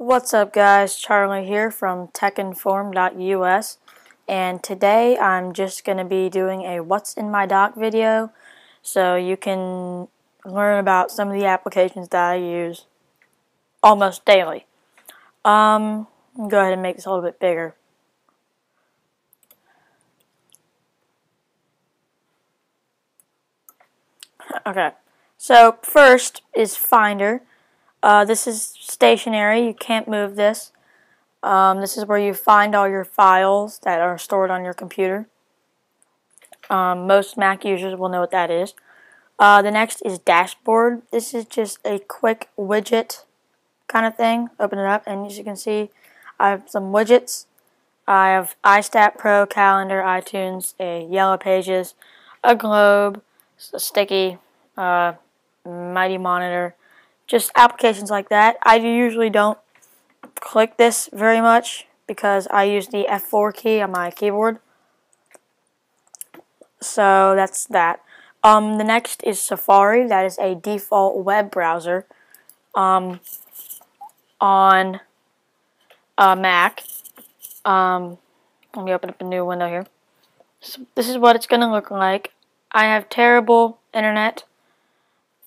What's up guys, Charlie here from techinform.us, and today I'm just going to be doing a What's in My Dock video so you can learn about some of the applications that I use almost daily. Go ahead and make this a little bit bigger. Okay, so first is Finder. This is stationary, you can't move this. This is where you find all your files that are stored on your computer. Most Mac users will know what that is. The next is Dashboard. This is just a quick widget kind of thing. Open it up, and as you can see, I have some widgets. I have iStat Pro, Calendar, iTunes, a Yellow Pages, a Globe, a Sticky, Mighty Monitor, just applications like that. I usually don't click this very much because I use the F4 key on my keyboard. So that's that. The next is Safari. That is a default web browser on Mac. Let me open up a new window here. So this is what it's going to look like. I have terrible internet.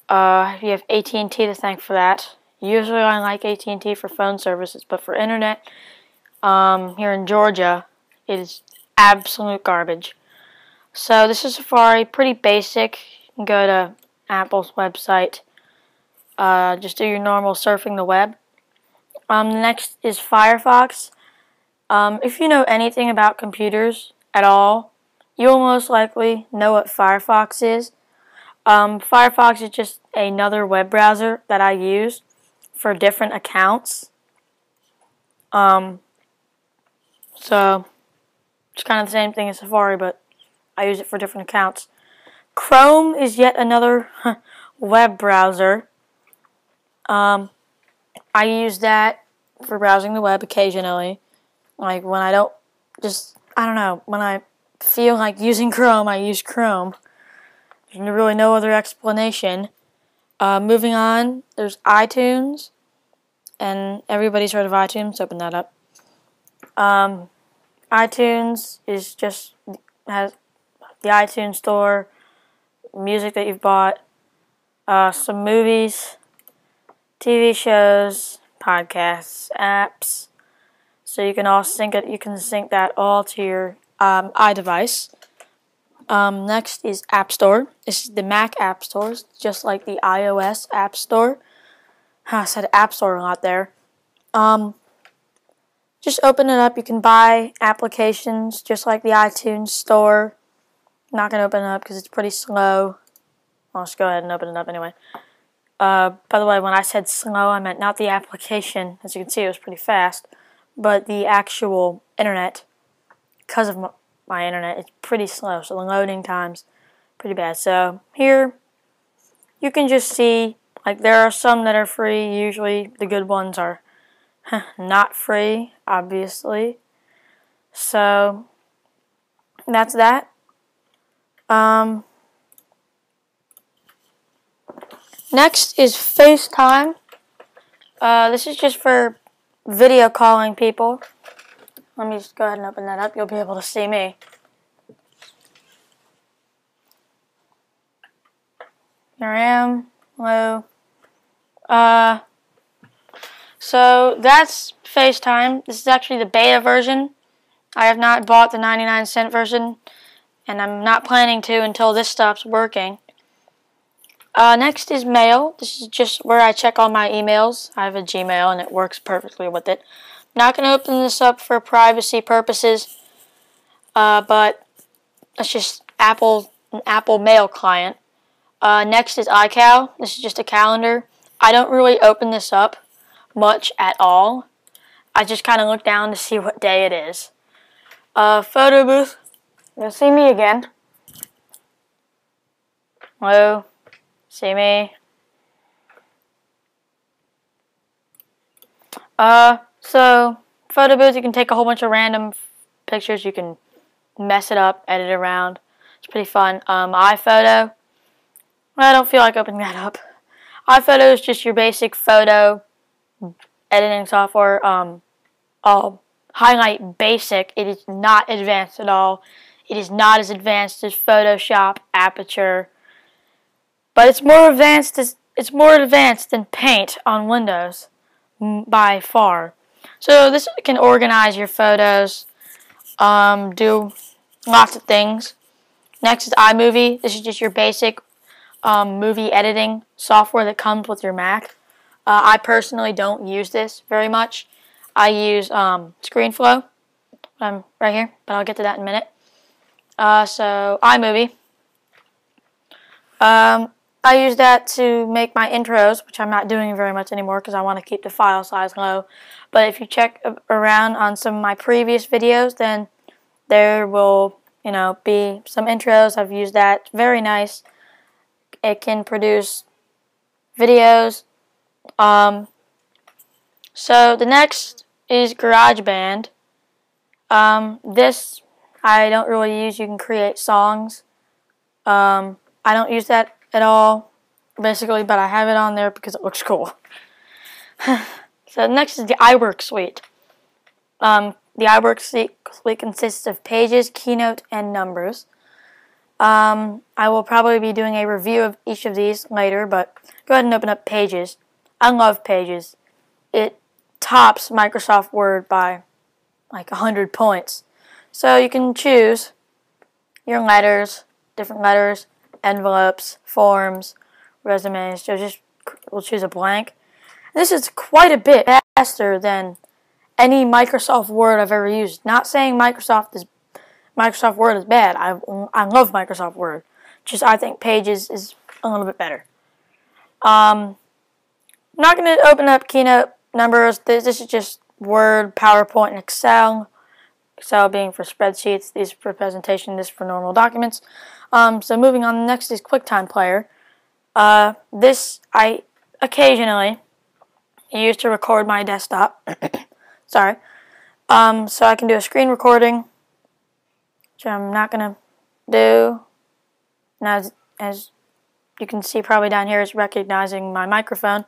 You have AT&T to thank for that. Usually I like AT&T for phone services, but for internet here in Georgia, it is absolute garbage. So this is Safari, pretty basic. You can go to Apple's website. Just do your normal surfing the web. Next is Firefox. If you know anything about computers at all, you'll most likely know what Firefox is. Firefox is just another web browser that I use for different accounts. So it's kind of the same thing as Safari, but I use it for different accounts. Chrome is yet another web browser. I use that for browsing the web occasionally. Like when I don't, when I feel like using Chrome, I use Chrome. There's really no other explanation. Moving on, there's iTunes, and everybody's heard of iTunes. Open that up. iTunes has the iTunes Store, music that you've bought, some movies, TV shows, podcasts, apps. So you can all sync it. You can sync that all to your iDevice. Next is App Store. This is the Mac App Store, just like the iOS App Store. I said App Store a lot there. Just open it up. You can buy applications just like the iTunes Store. I'm not going to open it up because it's pretty slow. I'll just go ahead and open it up anyway. By the way, when I said slow, I meant not the application. As you can see, it was pretty fast. But the actual internet, because of my internet, it's pretty slow. So the loading time's pretty bad. So here, you can just see, like, there are some that are free. Usually the good ones are not free, obviously. So that's that. Next is FaceTime. This is just for video calling people. Let me just go ahead and open that up. You'll be able to see me. Here I am. Hello. So that's FaceTime. This is actually the beta version. I have not bought the 99-cent version, and I'm not planning to until this stops working. Next is Mail. This is just where I check all my emails. I have a Gmail, and it works perfectly with it. Not going to open this up for privacy purposes, but it's just an Apple Mail client. Next is iCal. This is just a calendar. I don't really open this up much at all. I just kind of look down to see what day it is. Photo booth. You'll see me again. Hello. See me. So photo booth, you can take a whole bunch of random pictures. You can mess it up, edit it around. It's pretty fun. iPhoto. I don't feel like opening that up. iPhoto is just your basic photo editing software. I'll highlight basic. It is not advanced at all. It is not as advanced as Photoshop, Aperture, but it's more advanced than Paint on Windows by far. So this can organize your photos, do lots of things. Next is iMovie. This is just your basic movie editing software that comes with your Mac. I personally don't use this very much. I use ScreenFlow. I'm right here, but I'll get to that in a minute. So iMovie. I use that to make my intros, which I'm not doing very much anymore because I want to keep the file size low. But if you check around on some of my previous videos, then there will, be some intros. I've used that. Very nice. It can produce videos. So the next is GarageBand. This I don't really use. You can create songs. I don't use that at all, basically, but I have it on there because it looks cool. So next is the iWork suite. The iWork suite consists of Pages, Keynote, and Numbers. I will probably be doing a review of each of these later, but go ahead and open up Pages. I love Pages. It tops Microsoft Word by like 100 points. So you can choose your letters, different letters, envelopes, forms, resumes. So we'll choose a blank. This is quite a bit faster than any Microsoft Word I've ever used. Not saying Microsoft Word is bad. I love Microsoft Word. Just I think Pages is a little bit better. I'm not going to open up Keynote, Numbers. This is just Word, PowerPoint, and Excel. Excel being for spreadsheets, these for presentation, this for normal documents. So moving on, next is QuickTime Player. This I occasionally use to record my desktop. Sorry. So I can do a screen recording, which I'm not going to do. Now, as you can see probably down here, it's recognizing my microphone.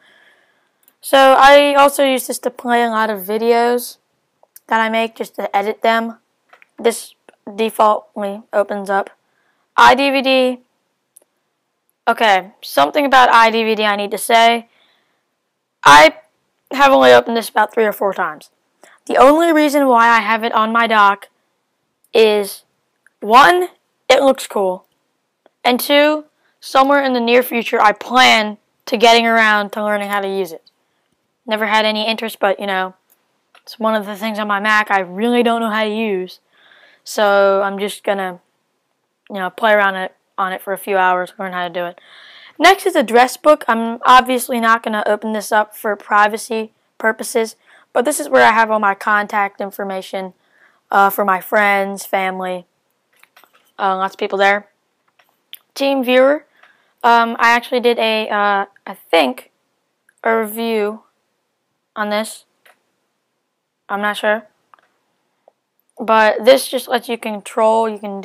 So I also use this to play a lot of videos that I make, just to edit them. This defaultly opens up iDVD. Okay, something about iDVD I need to say. I have only opened this about 3 or 4 times. The only reason why I have it on my dock is, 1, it looks cool, and 2, somewhere in the near future I plan to getting around to learning how to use it. Never had any interest, but it's one of the things on my Mac I really don't know how to use. So I'm just gonna, play around on it for a few hours, learn how to do it. Next is Address Book. I'm obviously not gonna open this up for privacy purposes, but this is where I have all my contact information for my friends, family, lots of people there. Team Viewer. I actually did I think, a review on this. I'm not sure. But this just lets you control, you can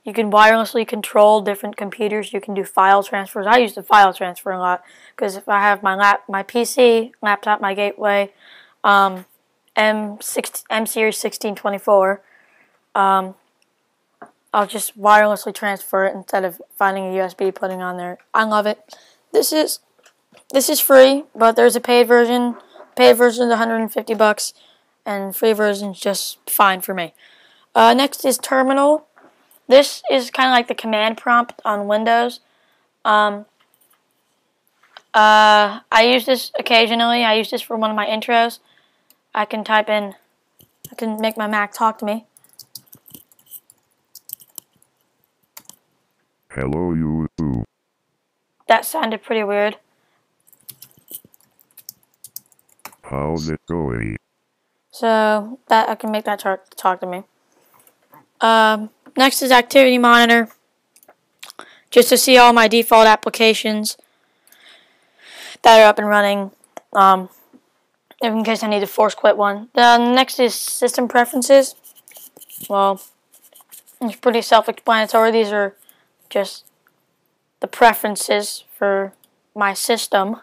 wirelessly control different computers. You can do file transfers. I use the file transfer a lot because if I have my PC, laptop, my gateway, M Series 1624, I'll just wirelessly transfer it instead of finding a USB, putting on there. I love it. This is free, but there's a paid version. Paid version is $150, and free version is just fine for me. Next is Terminal. This is kind of like the command prompt on Windows. I use this occasionally. I use this for one of my intros. I can make my Mac talk to me. Hello, you. That sounded pretty weird. How's it going? So that I can make that talk to me. Next is Activity Monitor, just to see all my default applications that are up and running, in case I need to force quit one. Next is System Preferences. Well, it's pretty self-explanatory. These are just the preferences for my system.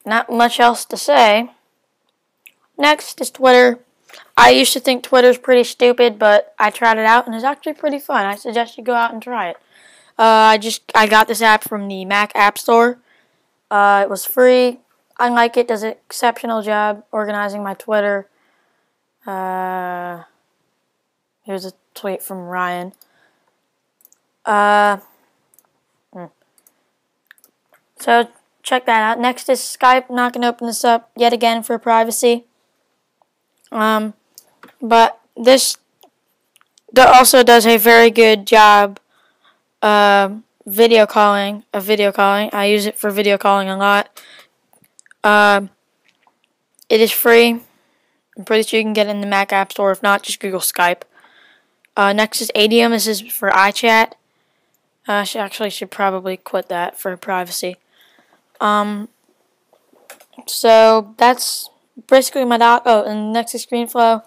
not much else to say. Next is Twitter. I used to think Twitter's pretty stupid, but I tried it out and it's actually pretty fun. I suggest you go out and try it. I got this app from the Mac App Store. It was free. I like it. Does an exceptional job organizing my Twitter. Here's a tweet from Ryan. So check that out. Next is Skype. I'm not going to open this up yet again for privacy. But this also does a very good job video calling. I use it for video calling a lot. It is free. I'm pretty sure you can get it in the Mac App Store. If not, just Google Skype. Next is Adium. This is for iChat. I should probably quit that for privacy. So that's basically my doc. Oh, and next is ScreenFlow.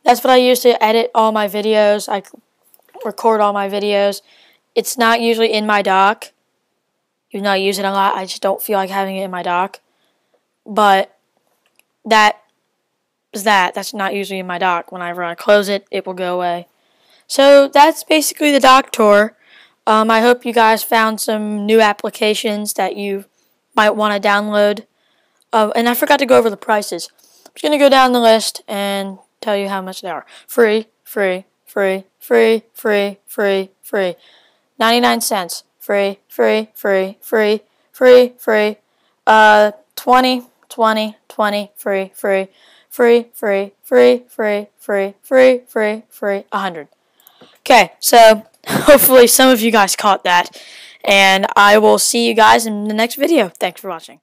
That's what I use to edit all my videos. I record all my videos. It's not usually in my doc. Even though I use it a lot, I just don't feel like having it in my doc. But that's not usually in my doc. Whenever I close it, it will go away. So that's basically the doc tour. I hope you guys found some new applications that you might want to download. And I forgot to go over the prices. I'm just going to go down the list and tell you how much they are. Free. 99 cents. Free. 20. Free. 100. Okay, so hopefully some of you guys caught that. And I will see you guys in the next video. Thanks for watching.